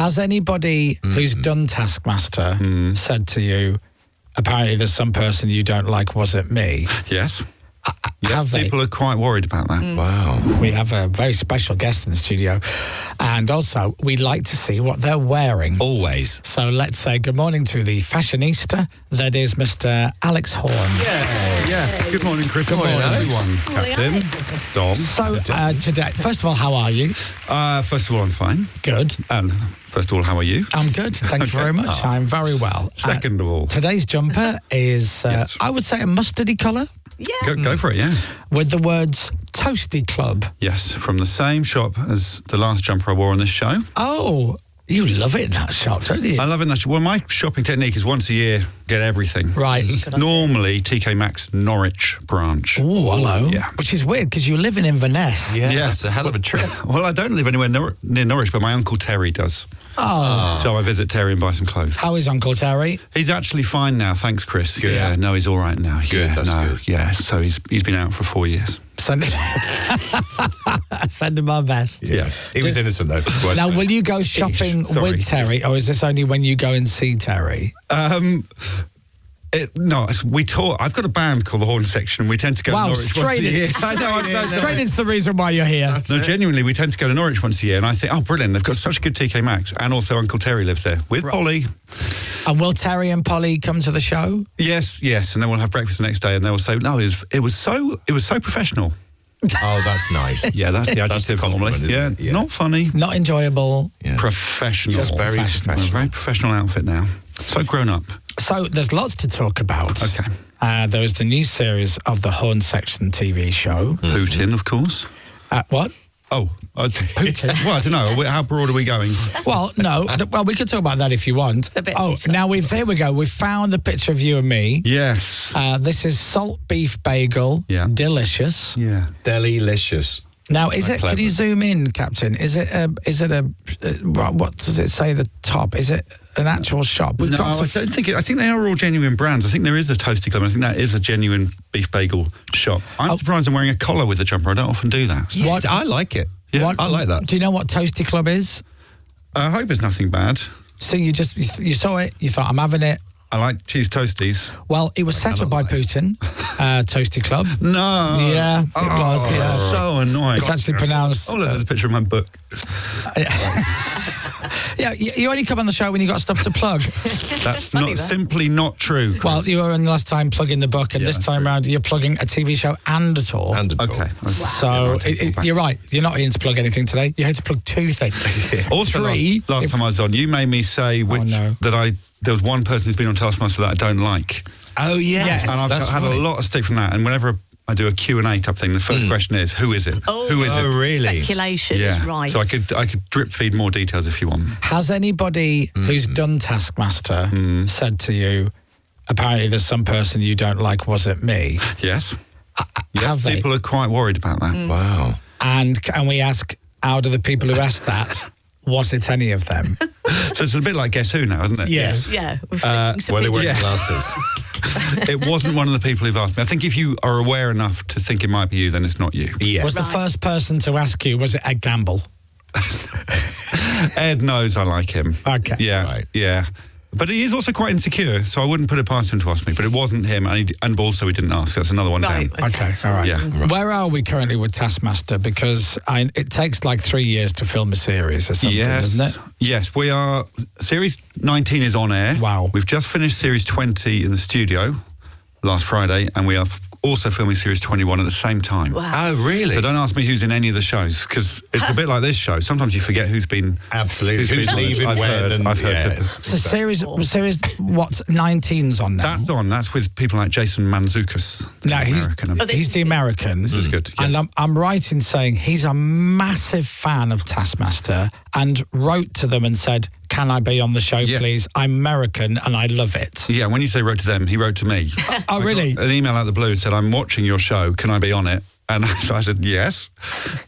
Has anybody who's done Taskmaster said to you, apparently there's some person you don't like, was it me? Yes. Have they? People are quite worried about that. Wow. We have a very special guest in the studio, and also we'd like to see what they're wearing. Always. So let's say good morning to the fashionista that is Mr. Alex Horne. Yeah. Good morning, Chris. Good morning, everyone. Captain. Dom. So today, first of all, how are you? First of all, I'm fine. Good. And first of all, how are you? I'm good. Thank you very much. I'm very well. Second of all. Today's jumper is, Yes. I would say, a mustardy colour. Yeah. Go for it, yeah. With the words Toasty Club. Yes, from the same shop as the last jumper I wore on this show. Oh, you love it in that shop, don't you? I love it in that shop. Well, my shopping technique is once a year, get everything. Right. Normally, TK Maxx Norwich branch. Oh, hello. Yeah. Which is weird because you're living in Inverness. Yeah, it's a hell of a trip. Well, I don't live anywhere near Norwich, but my Uncle Terry does. Oh. So I visit Terry and buy some clothes. How is Uncle Terry? He's actually fine now, thanks, Chris. Good. Yeah, no, he's all right now. Good, Yeah, that's good. Yeah, so he's been out for 4 years. Send him my best. Yeah. He was innocent, though. Now, will you go shopping Sorry. with Terry, or is this only when you go and see Terry? No, we tour. I've got a band called the Horne Section. We tend to go to Norwich once a year. I know, Straight into the reason why you're here. No, genuinely, we tend to go to Norwich once a year, and I think, oh, brilliant, they've got such a good TK Maxx, and also Uncle Terry lives there with Polly. And will Terry and Polly come to the show? Yes, and then we'll have breakfast the next day, and they'll say, no, it was so professional. Oh, that's nice. Yeah, that's the That's the adjective normally. compliment, isn't it? Yeah. Not funny. Not enjoyable. Yeah. Professional. Just Very professional. professional. Very professional outfit now. So grown up. So there's lots to talk about. Okay. There was the new series of the Horne Section TV show. Putin, of course. What? Oh, Putin. well, I don't know. How broad are we going? Well, no. Well, we could talk about that if you want. A bit Oh, later. now there we go. We found the picture of you and me. Yes. This is salt beef bagel. Yeah. Delicious. Yeah. Delicious. Now, is it? clever. Can you zoom in, Captain? Is it what does it say? The top? Is it an actual shop? We've No, got I to. don't think I think they are all genuine brands. I think there is a Toasty Club, and I think that is a genuine beef bagel shop. I'm surprised I'm wearing a collar with the jumper. I don't often do that. What? I like it. Yeah. I like that. Do you know what Toasty Club is? I hope it's nothing bad. So you saw it. You thought I'm having it. I like cheese toasties. Well, it was set up by Putin. Toasty Club. No. Yeah, it was. Yeah. So annoying. It's actually pronounced. Oh, look, there's a picture of my book. Yeah, you only come on the show when you got stuff to plug. That's not simply not true. Well, you were in the last time plugging the book, and Yeah, this time round you're plugging a TV show and a tour. And a tour. Okay. So you're right. You're not here to plug anything today. You're here to plug two things. Also, Three. last time I was on, you made me say no. there was one person who's been on Taskmaster that I don't like. Oh, yes. Yes. And I've had a lot of stick from that. And whenever I do a Q&A type thing, the first question is, who is it? Who is it? Oh, really? Speculation is Yeah. right. So I could drip feed more details if you want. Has anybody who's done Taskmaster said to you, apparently there's some person you don't like, was it me? Yes. Yes, Have they? people are quite worried about that. Wow. And we ask, out of the people who asked that, was it any of them? So it's a bit like Guess Who now, isn't it? Yes. yeah. Were they wearing Yeah. glasses? It wasn't one of the people who've asked me. I think if you are aware enough to think it might be you, then it's not you. Yes. Was the first person to ask you, was it Ed Gamble? Ed knows I like him. Okay. Yeah, Right. yeah. But he is also quite insecure, so I wouldn't put it past him to ask me. But it wasn't him, and also he didn't ask. That's another one Right. down. Okay, all right. Yeah. Where are we currently with Taskmaster? Because it takes like 3 years to film a series or something, doesn't it? Yes, we are. Series 19 is on air. Wow. We've just finished Series 20 in the studio last Friday, and we are also filming Series 21 at the same time. Wow. Oh, really? So don't ask me who's in any of the shows, because it's a bit like this show. Sometimes you forget who's been... Absolutely. Who's been- leaving I've when? heard, And, I've heard. yeah. So series what 19's on now? That's on. That's with people like Jason Mantzoukas. No, American. he's the American. This is good. Yes. And I'm right in saying he's a massive fan of Taskmaster and wrote to them and said, can I be on the show, Yeah. please? I'm American and I love it. Yeah, when you say wrote to them, he wrote to me. Oh, really? An email out of the blue said, I'm watching your show, can I be on it? And so I said, yes.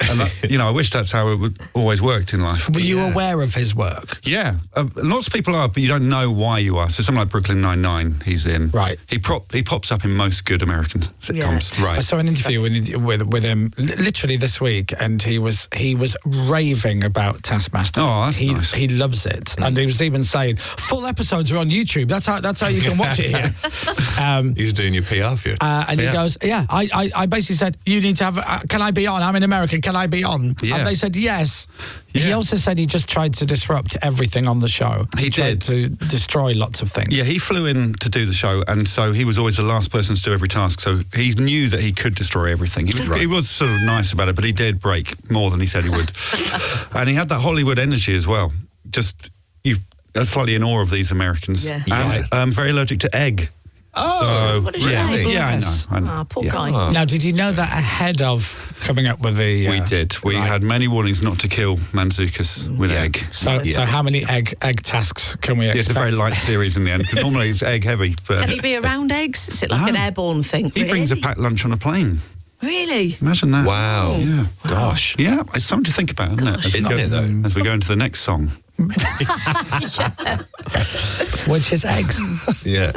And, I wish that's how it would always worked in life. Were you aware of his work? Yeah. Lots of people are, but you don't know why you are. So something like Brooklyn Nine-Nine, he's in. Right. He pops up in most good American sitcoms. Right. I saw an interview with him literally this week, and he was raving about Taskmaster. Oh, that's nice. He loves it, and he was even saying full episodes are on YouTube. That's how you can watch it here. He's doing your PR for you. And he goes, I basically said, you need to have, can I be on? I'm in America, can I be on? Yeah. And they said yes. Yeah. He also said he just tried to disrupt everything on the show. He tried did. to destroy lots of things. Yeah, he flew in to do the show, and so he was always the last person to do every task, so he knew that he could destroy everything. He was sort of nice about it, but he did break more than he said he would. And he had that Hollywood energy as well. Just, you're slightly in awe of these Americans. Yeah. And very allergic to egg. Oh, what a shame. Yeah, I know. Oh, poor Yeah. guy. Now, did you know that ahead of coming up with the... We did. We had many warnings not to kill Mantzoukas with egg. So how many egg tasks can we expect? It's a very light series in the end, because normally it's egg heavy. But Can he be around eggs? Is it like an airborne thing? he brings a packed lunch on a plane. Really? Imagine that. Wow. Yeah. Gosh. Yeah, it's something to think about, isn't it? Isn't it, though? As we go into the next song. Which is eggs. Yeah.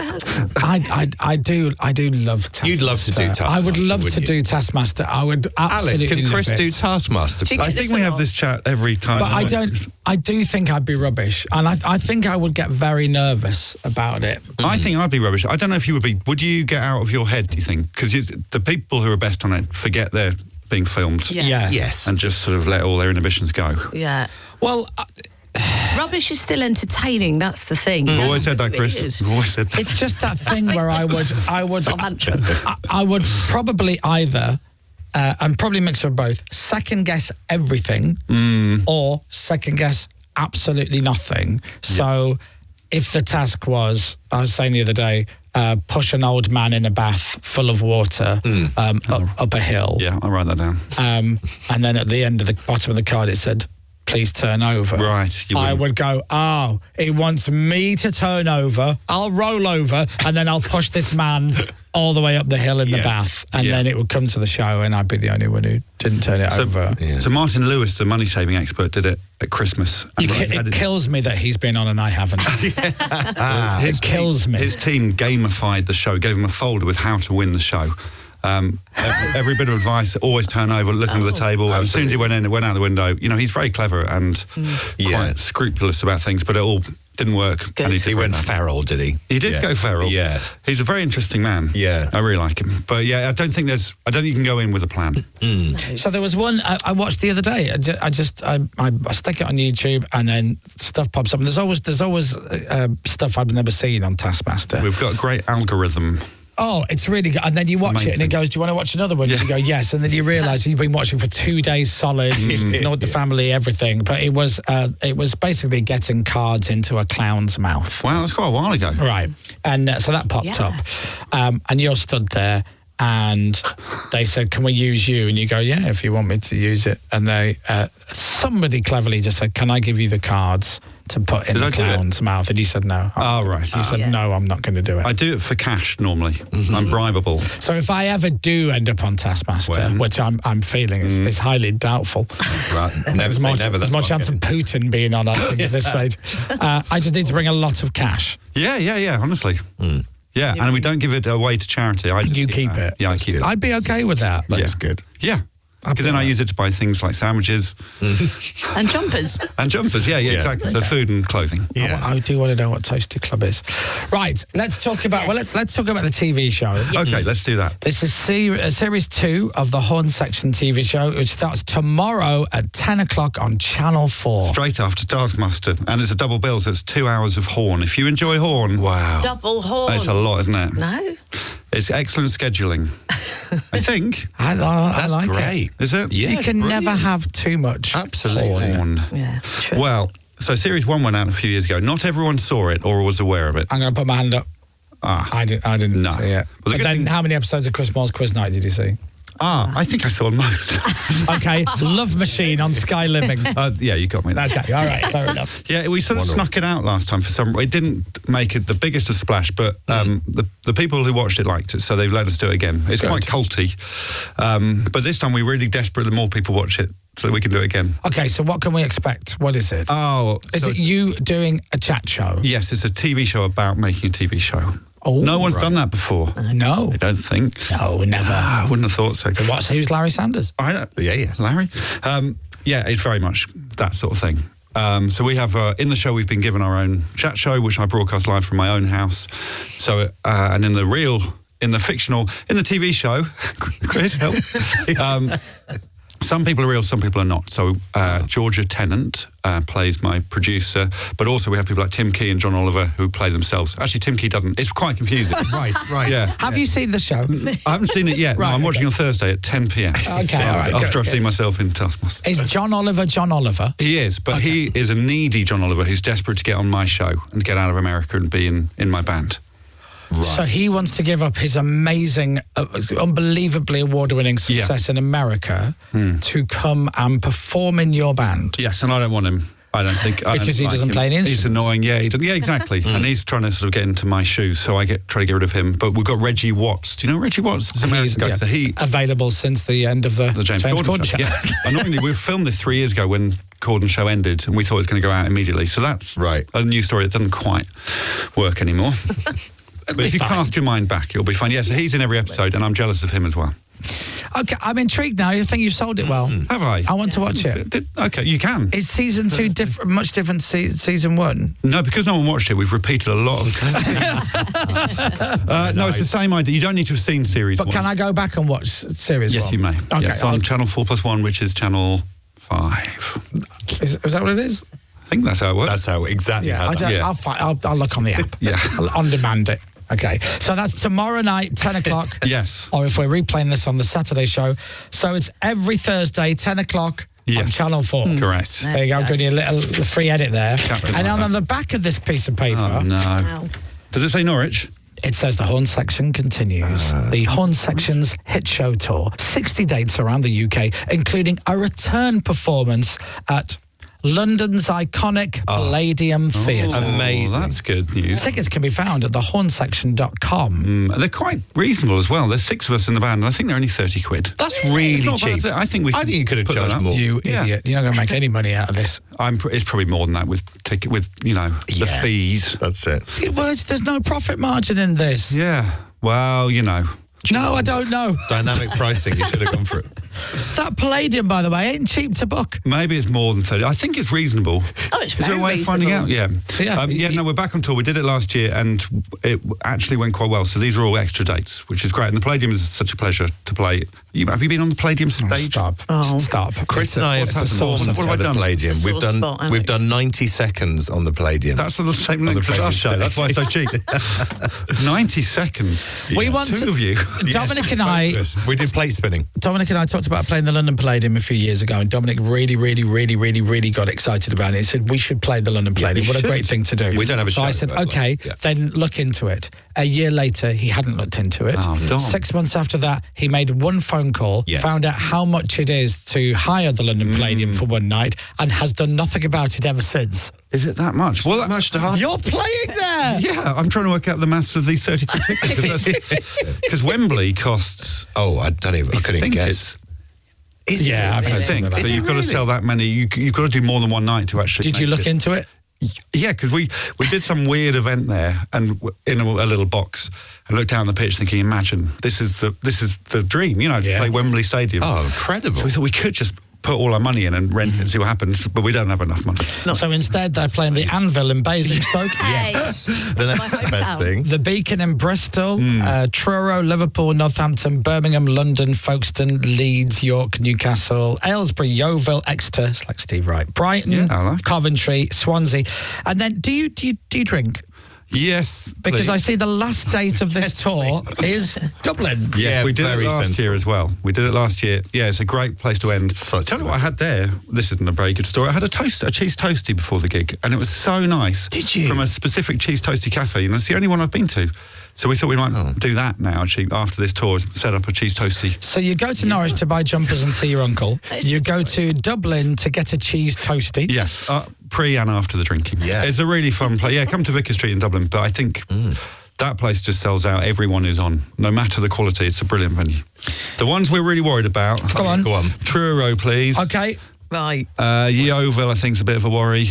I do love Taskmaster. You'd love to do Taskmaster, I would love to wouldn't you? do Taskmaster. I would absolutely Alex, can Chris love do it. Taskmaster? Do you I get think this we a have lot? this chat every time. But I do think I'd be rubbish. And I think I would get very nervous about it. I think I'd be rubbish. I don't know if you would be. Would you get out of your head, do you think? Because the people who are best on it forget they're being filmed. Yeah. Yes. And just sort of let all their inhibitions go. Yeah. Well, Rubbish is still entertaining, that's the thing. We've always said that, It Chris. is. We've always said that. it's just that thing where I would Mantra. I would probably either, and probably mix of both, second guess everything or second guess absolutely nothing. So if the task was, I was saying the other day, push an old man in a bath full of water up a hill. Yeah, I'll write that down. And then at the end of the bottom of the card it said, please turn over. Right. I would go, it wants me to turn over. I'll roll over and then I'll push this man all the way up the hill in the bath. And then it would come to the show and I'd be the only one who didn't turn it over. So Martin Lewis, the money-saving expert, did it at Christmas. It kills me that he's been on and I haven't. It kills me. His team gamified the show, gave him a folder with how to win the show. Every bit of advice, always turn over, look under the table. As soon as he went out the window, he's very clever and quite scrupulous about things, but it all didn't work. Good. And He went feral, did he? He did go feral. Yeah. He's a very interesting man. Yeah. I really like him. But I don't think you can go in with a plan. So there was one I watched the other day. I stick it on YouTube and then stuff pops up. And there's always stuff I've never seen on Taskmaster. We've got a great algorithm. Oh, it's really good. And then you watch it and it goes, do you want to watch another one? Yeah. You go, yes. And then you realise you've been watching for 2 days solid, ignored the family, everything. But it was basically getting cards into a clown's mouth. Wow, that's quite a while ago. Right. And so that popped up. And you're stood there and they said, can we use you? And you go, yeah, if you want me to use it. And they somebody cleverly just said, can I give you the cards to put in the clown's mouth? And you said no. Oh, right. You said, no, I'm not going to do it. I do it for cash normally. I'm bribable. So if I ever do end up on Taskmaster, which I'm feeling is highly doubtful. Right. Never say never. There's more chance of Putin being on, I think, at this stage. I just need to bring a lot of cash. Yeah, honestly. Yeah, and we don't give it away to charity. I just You keep it. Yeah, I keep it. I'd be okay with that. That's good. Yeah. Because then I use it to buy things like sandwiches. And jumpers. And jumpers, yeah, exactly. So food and clothing. Yeah. I do want to know what Toasty Club is. Right, let's talk about let's talk about the TV show. Okay, let's do that. This is series 2 of the Horne Section TV show, which starts tomorrow at 10 o'clock on Channel 4. Straight after Taskmaster. And it's a double bill, so it's 2 hours of Horne. If you enjoy Horne... Wow. Double Horne. It's a lot, isn't it? No. It's excellent scheduling. I think. I That's like great. Is it? Yeah, You can brilliant. never have too much Absolutely. Horne. Horne. Yeah, true. Well, so series 1 went out a few years ago. Not everyone saw it or was aware of it. I'm going to put my hand up. I didn't No. see it. Well, the But good then thing- how many episodes of Chris Moyles Quiz Night did you see? I think I saw most. Okay, Love Machine on Sky Living. Yeah, you got me there. Okay, all right, fair enough. Yeah, we sort of snuck it out last time for some. It didn't make it the biggest of splash, but the people who watched it liked it, so they've let us do it again. It's quite culty, but this time we're really desperate that more people watch it, so we can do it again. Okay, so what can we expect? What is it? Is it you doing a chat show? Yes, it's a TV show about making a TV show. Oh, no one's done that before. No. I don't think. No, never. I wouldn't have thought so. Who's Larry Sanders? Yeah, Larry. Yeah, it's very much that sort of thing. So we have, in the show, we've been given our own chat show, which I broadcast live from my own house. So, and in the TV show, Chris, help. Some people are real, some people are not. So Georgia Tennant plays my producer, but also we have people like Tim Key and John Oliver who play themselves. Actually, Tim Key doesn't. It's quite confusing. Right. Yeah. Have you seen the show? I haven't seen it yet. Right, no, I'm watching on Thursday at 10 p.m. Okay, all right. After I've seen myself in Taskmaster. Is John Oliver John Oliver? He is, but he is a needy John Oliver who's desperate to get on my show and get out of America and be in my band. Right. So he wants to give up his amazing, unbelievably award-winning success in America to come and perform in your band. Yes, and I don't want him. I don't think because he doesn't play any instruments. He's annoying. Yeah, exactly. And he's trying to sort of get into my shoes, so I try to get rid of him. But we've got Reggie Watts. Do you know Reggie Watts? He's available since the end of the James Corden show. Yeah. Annoyingly, we filmed this 3 years ago when Corden show ended, and we thought it was going to go out immediately. So that's a new story that doesn't quite work anymore. But if you cast your mind back, it'll be fine. Yeah, so he's in every episode, and I'm jealous of him as well. Okay, I'm intrigued now. You think you've sold it well? Have I? I want to watch it. Okay, you can. Is season 2 much different to season 1? No, because no one watched it, we've repeated a lot of No, it's the same idea. You don't need to have seen series 1. But can I go back and watch series 1? Yes, you may. Okay, yeah, it's on channel 4+1, which is channel 5. Is that what it is? I think that's how it works. That's how exactly. Yeah, I'll look on the app. Yeah. I'll on demand it. Okay, so that's tomorrow night, 10 o'clock. Yes. Or if we're replaying this on the Saturday show. So it's every Thursday, 10 o'clock on Channel 4. Correct. There you go, good. A little free edit there. And on the back of this piece of paper... Oh, no. Wow. Does it say Norwich? It says the Horne Section continues. The Horne Section's hit show tour. 60 dates around the UK, including a return performance at London's iconic Palladium Theatre. Amazing. That's good news. Tickets can be found at thehornesection.com. They're quite reasonable as well. There's 6 of us in the band, and I think they're only 30 quid. That's really cheap. I think you could have charged more. You idiot. You're not going to make any money out of this. It's probably more than that with the fees. That's it. There's no profit margin in this. Yeah. Well, No, I don't know. Dynamic pricing. You should have gone for it. That Palladium, by the way, ain't cheap to book. Maybe it's more than 30. I think it's reasonable. Oh, it's Is there very a way of finding out? reasonable. Yeah. No, we're back on tour. We did it last year, and it actually went quite well. So these are all extra dates, which is great. And the Palladium is such a pleasure to play. Have you been on the Palladium stage? Stop. Chris and I have what have I done? Palladium. It's a sore spot, Alex. We've done 90 seconds on the Palladium. That's the same length as our show. That's why it's so cheap. 90 seconds. We want 2 of you. Dominic and I... We did plate spinning. Dominic and I talked about playing the London Palladium a few years ago, and Dominic really got excited about it. He said, we should play the London Palladium. What a great thing to do. We don't have a show. So I said, okay, then look into it. A year later, he hadn't looked into it. Oh, darn. 6 months after that, he made one phone call, found out how much it is to hire the London Palladium for one night, and has done nothing about it ever since. Is it that much? Well, that much to hire. You're playing there! Yeah, I'm trying to work out the maths of these 32 tickets. Because Wembley costs... I couldn't guess. I've heard something like So that. you've got to sell that many. You've got to do more than one night to actually. Did you look into it? Yeah, because we did some weird event there, and in a little box, and looked down the pitch, thinking, imagine this is the dream, to play Wembley Stadium. Oh, incredible! So we thought we could just put all our money in and rent it and see what happens, but we don't have enough money. So instead, they're playing the Anvil in Basingstoke. That's the best thing. The Beacon in Bristol, Truro, Liverpool, Northampton, Birmingham, London, Folkestone, Leeds, York, Newcastle, Aylesbury, Yeovil, Exeter, it's like Steve Wright, Brighton, Coventry, Swansea. And then, do you drink? Yes. Because I see the last date of this tour is Dublin. Yes, we did it last year as well. We did it last year. Yeah, it's a great place to end. Tell you what I had there. This isn't a very good story. I had a cheese toastie before the gig, and it was so nice. Did you? From a specific cheese toastie cafe. It's the only one I've been to. So we thought we might do that now, actually, after this tour, set up a cheese toastie. So you go to Norwich to buy jumpers and see your uncle. You go to Dublin to get a cheese toastie. Yes, pre and after the drinking. Yeah. It's a really fun place. Yeah, come to Vicar Street in Dublin, but I think that place just sells out everyone who's on, no matter the quality. It's a brilliant venue. The ones we're really worried about. Go on. Truro, please. Okay. Right. Yeovil, I think, is a bit of a worry.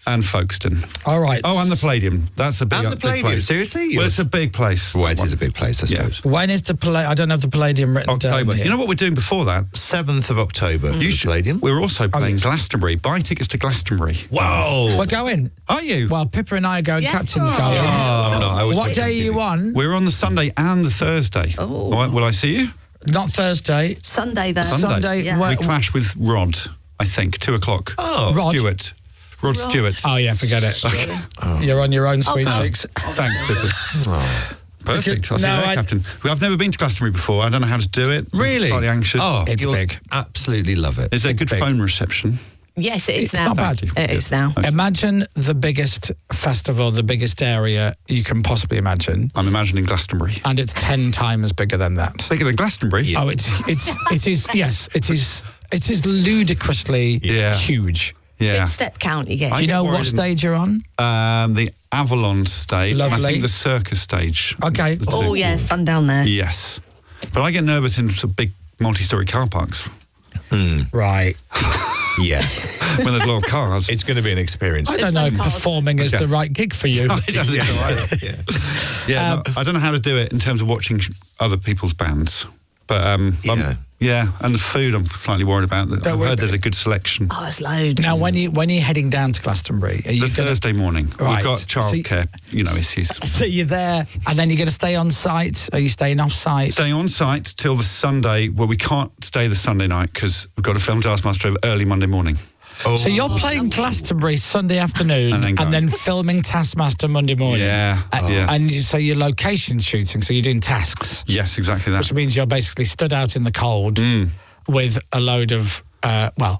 And Folkestone. All right. Oh, and the Palladium. That's a big, And the big Palladium, place. seriously? Well, it's a big place. Well, it is a big place, I suppose. When is the Palladium? I don't have the Palladium written down October. here. You know what we're doing before that? 7th of October. You should. Palladium. We're also playing yes. Glastonbury. Buy tickets to Glastonbury. Wow. We're going. Are you? Well, Pippa and I are going. Yeah. Captain's going. Oh, no, I was What thinking day are you TV. on? We're on the Sunday and the Thursday. Oh. All right, will I see you? Not Thursday. Sunday, though. Sunday. Yeah. Well, We clash with Rod, I think, 2 o'clock. Oh. Rod. Stewart. Rod Stewart. Oh, yeah, forget it. You're on your own, sweet cheeks. Thanks, Pippa. Perfect. I'll see you No, there, Captain. I've never been to Glastonbury before. I don't know how to do it. Really? I'm slightly anxious. Oh, It's you'll big. absolutely love it. Is there a good big. phone reception? Yes, it is It's now. not bad. It is now. Imagine the biggest festival, the biggest area you can possibly imagine, I'm imagining Glastonbury. and it's 10 times bigger than that. Bigger than Glastonbury? Oh, it is. Yes, it is ludicrously Yeah. huge. Yeah. Big step count you get. Do you get know worried what in- stage you're on? The Avalon stage. And I Lovely. think the circus stage. Okay. The Oh, two. yeah, fun down there. Yes. But I get nervous in some big multi-storey car parks Right. Yeah. when there's a lot of cars. It's going to be an experience. I don't know if performing is the right gig for you. I don't think so either. Yeah, no, I don't know how to do it in terms of watching other people's bands. But and the food I'm slightly worried about. I've worry heard there's about a good selection. Oh, it's loads. Now, when you're heading down to Glastonbury, are you The Thursday morning. Right. We've got So childcare, issues. So you're there, and then you're going to stay on site? Are you staying off site? Staying on site till the Sunday, well, we can't stay the Sunday night because we've got to film Taskmaster early Monday morning. So you're playing Glastonbury Sunday afternoon And then filming Taskmaster Monday morning. Yeah, yeah. And so you're location shooting, so you're doing tasks, Yes, exactly that. which means you're basically stood out in the cold with a load of,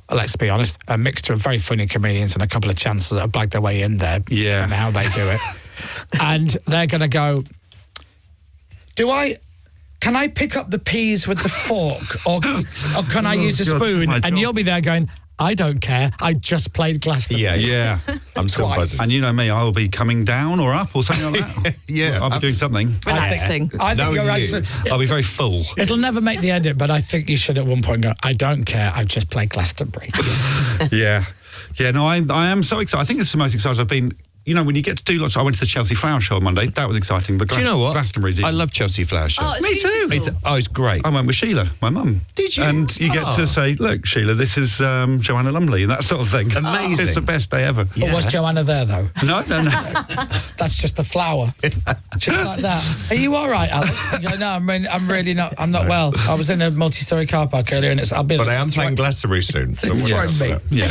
let's be honest, a mixture of very funny comedians and a couple of chances that have blagged their way in there. Yeah. And how they do it. And they're going to go, can I pick up the peas with the fork or can I use a God, spoon? my And God. you'll be there going, I don't care. I just played Glastonbury. Yeah. I'm still Twice. buzzing. And you know me, I will be coming down or up or something like that. Yeah, I'll be doing something. Relaxing. I think No, you're right. you. I'll be very full. It'll never make the edit, but I think you should at one point go, I don't care. I've just played Glastonbury. Yeah. Yeah, no, I am so excited. I think it's the most excited I've been. When you get to do lots. I went to the Chelsea Flower Show on Monday. That was exciting. But Do you know what? Glastonbury's I love Chelsea Flower Show. Oh, it's Me too. beautiful. It's great. I went with Sheila, my mum. Did you? And you get to say, look, Sheila, this is Joanna Lumley, and that sort of thing. Amazing. It's the best day ever. But was Joanna there, though? No. That's just a flower. Just like that. Are you all right, Alex? You go, no, I'm really not. I'm not well. I was in a multi-storey car park earlier, and I'll be. But I am playing Glastonbury soon. It's thrown me. Yeah.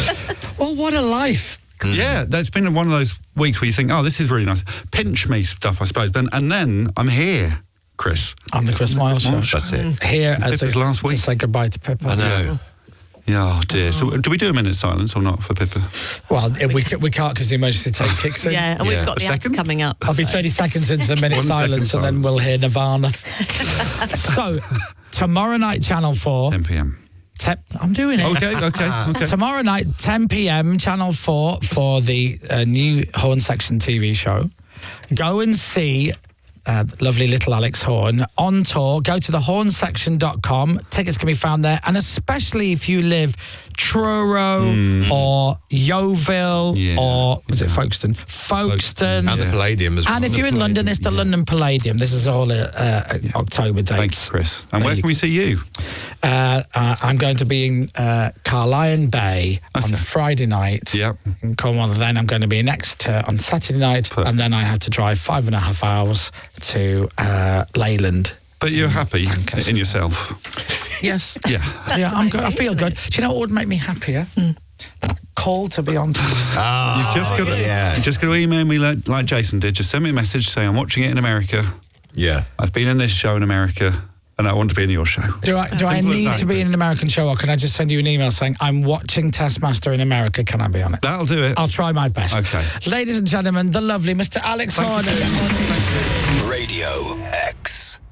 Well, what a life. Yeah, that's been one of those weeks where you think, oh, this is really nice. Pinch me stuff, I suppose. And then I'm here, Chris. On the Chris Moyles Show. That's it. Here as Pippa's last to week. say goodbye to Pippa. I know. Yeah, oh dear. So do we do a minute's silence or not for Pippa? Well, we can't because the emergency tape kicks in. Yeah, and we've got A the ads second? coming up. I'll be 30 seconds into the minute 1 silence second and then we'll hear Nirvana. So, tomorrow night, Channel 4. 10 p.m. I'm doing it. Okay. Tomorrow night, 10 p.m, Channel 4 for the new Horne Section TV show. Go and see lovely little Alex Horne on tour. Go to thehornesection.com. Tickets can be found there. And especially if you live Truro or Yeovil or was it Folkestone? Folkestone. And the Palladium as well. And if you're in London, it's the London Palladium. This is all October dates. Thanks, Chris. And where can we see you? I'm going to be in Carlisle Bay on Friday night. Yep. In Cornwall. Then I'm going to be in Exeter on Saturday night. Perfect. And then I had to drive 5.5 hours to Leyland. But you're happy Lancaster. in yourself. Yes. Yeah. Yeah, I'm good. I feel good. Do you know what would make me happier? That call to be on task. You just got to email me like Jason did. Just send me a message saying I'm watching it in America. Yeah. I've been in this show in America and I want to be in your show. Do I need to be in an American show, or can I just send you an email saying I'm watching Taskmaster in America? Can I be on it? That'll do it. I'll try my best. Okay. Ladies and gentlemen, the lovely Mr. Alex Horne. Radio. Radio X.